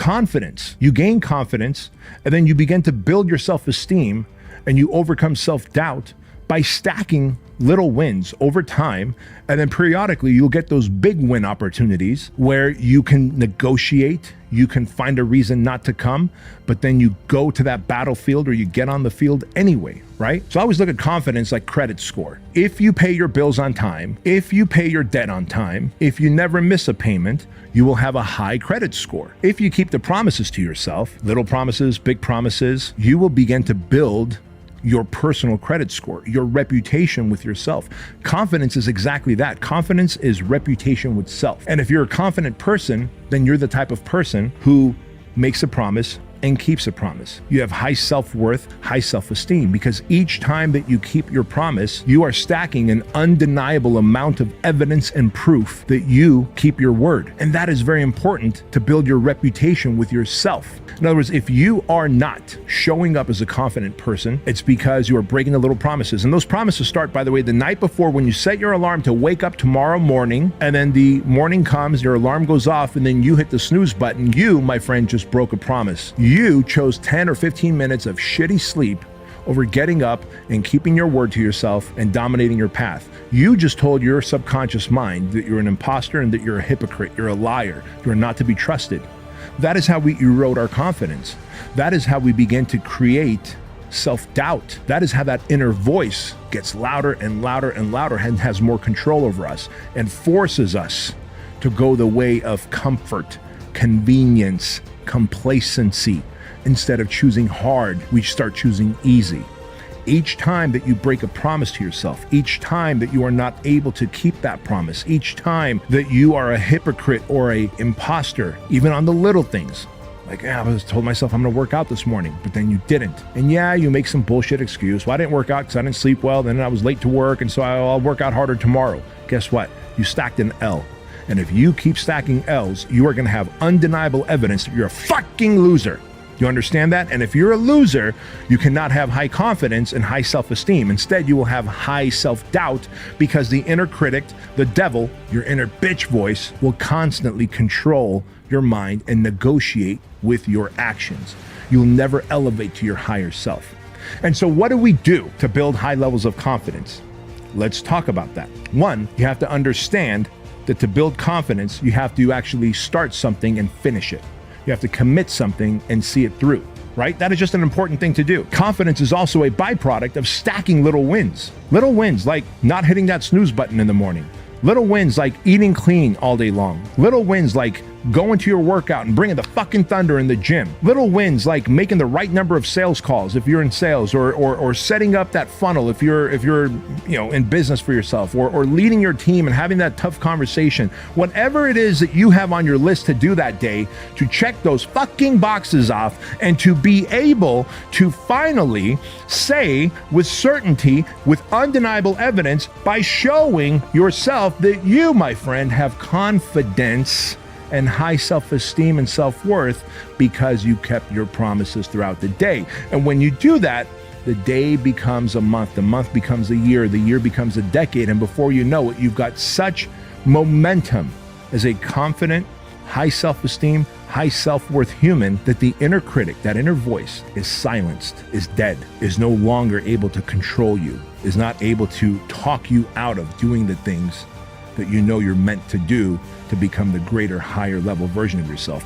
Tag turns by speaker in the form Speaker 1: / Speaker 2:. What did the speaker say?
Speaker 1: confidence. You gain confidence, and then you begin to build your self-esteem, and you overcome self-doubt by stacking little wins over time. And then periodically you'll get those big win opportunities where you can negotiate, you can find a reason not to come, but then you go to that battlefield or you get on the field anyway, right? So I always look at confidence like credit score. If you pay your bills on time, if you pay your debt on time, if you never miss a payment, you will have a high credit score. If you keep the promises to yourself, little promises, big promises, you will begin to build your personal credit score, your reputation with yourself. Confidence is exactly that. Confidence is reputation with self. And if you're a confident person, then you're the type of person who makes a promise and keeps a promise. You have high self-worth, high self-esteem, because each time that you keep your promise, you are stacking an undeniable amount of evidence and proof that you keep your word. And that is very important to build your reputation with yourself. In other words, if you are not showing up as a confident person, it's because you are breaking the little promises. And those promises start, by the way, the night before when you set your alarm to wake up tomorrow morning, and then the morning comes, your alarm goes off, and then you hit the snooze button. You, my friend, just broke a promise. You chose 10 or 15 minutes of shitty sleep over getting up and keeping your word to yourself and dominating your path. You just told your subconscious mind that you're an imposter and that you're a hypocrite, you're a liar, you're not to be trusted. That is how we erode our confidence. That is how we begin to create self-doubt. That is how that inner voice gets louder and louder and louder and has more control over us and forces us to go the way of comfort, convenience, complacency. Instead of choosing hard, we start choosing easy. Each time that you break a promise to yourself, each time that you are not able to keep that promise, each time that you are a hypocrite or a imposter, even on the little things, like, I was told myself I'm gonna work out this morning, but then you didn't. And yeah, you make some bullshit excuse. Well, I didn't work out because I didn't sleep well, then I was late to work, and so I'll work out harder tomorrow. Guess what? You stacked an L. And if you keep stacking L's, you are gonna have undeniable evidence that you're a fucking loser. You understand that? And if you're a loser, you cannot have high confidence and high self-esteem. Instead, you will have high self-doubt because the inner critic, the devil, your inner bitch voice, will constantly control your mind and negotiate with your actions. You'll never elevate to your higher self. And so what do we do to build high levels of confidence? Let's talk about that. One, you have to understand that to build confidence, you have to actually start something and finish it. You have to commit something and see it through, right? That is just an important thing to do. Confidence is also a byproduct of stacking little wins. Little wins like not hitting that snooze button in the morning. Little wins like eating clean all day long. Little wins like going to your workout and bringing the fucking thunder in the gym. Little wins like making the right number of sales calls if you're in sales, or setting up that funnel if you're in business for yourself, or leading your team and having that tough conversation. Whatever it is that you have on your list to do that day, to check those fucking boxes off and to be able to finally say with certainty, with undeniable evidence, by showing yourself that you, my friend, have confidence and high self-esteem and self-worth because you kept your promises throughout the day. And when you do that, the day becomes a month, the month becomes a year, the year becomes a decade, and before you know it, you've got such momentum as a confident, high self-esteem, high self-worth human that the inner critic, that inner voice, is silenced, is dead, is no longer able to control you, is not able to talk you out of doing the things that you know you're meant to do to become the greater, higher level version of yourself.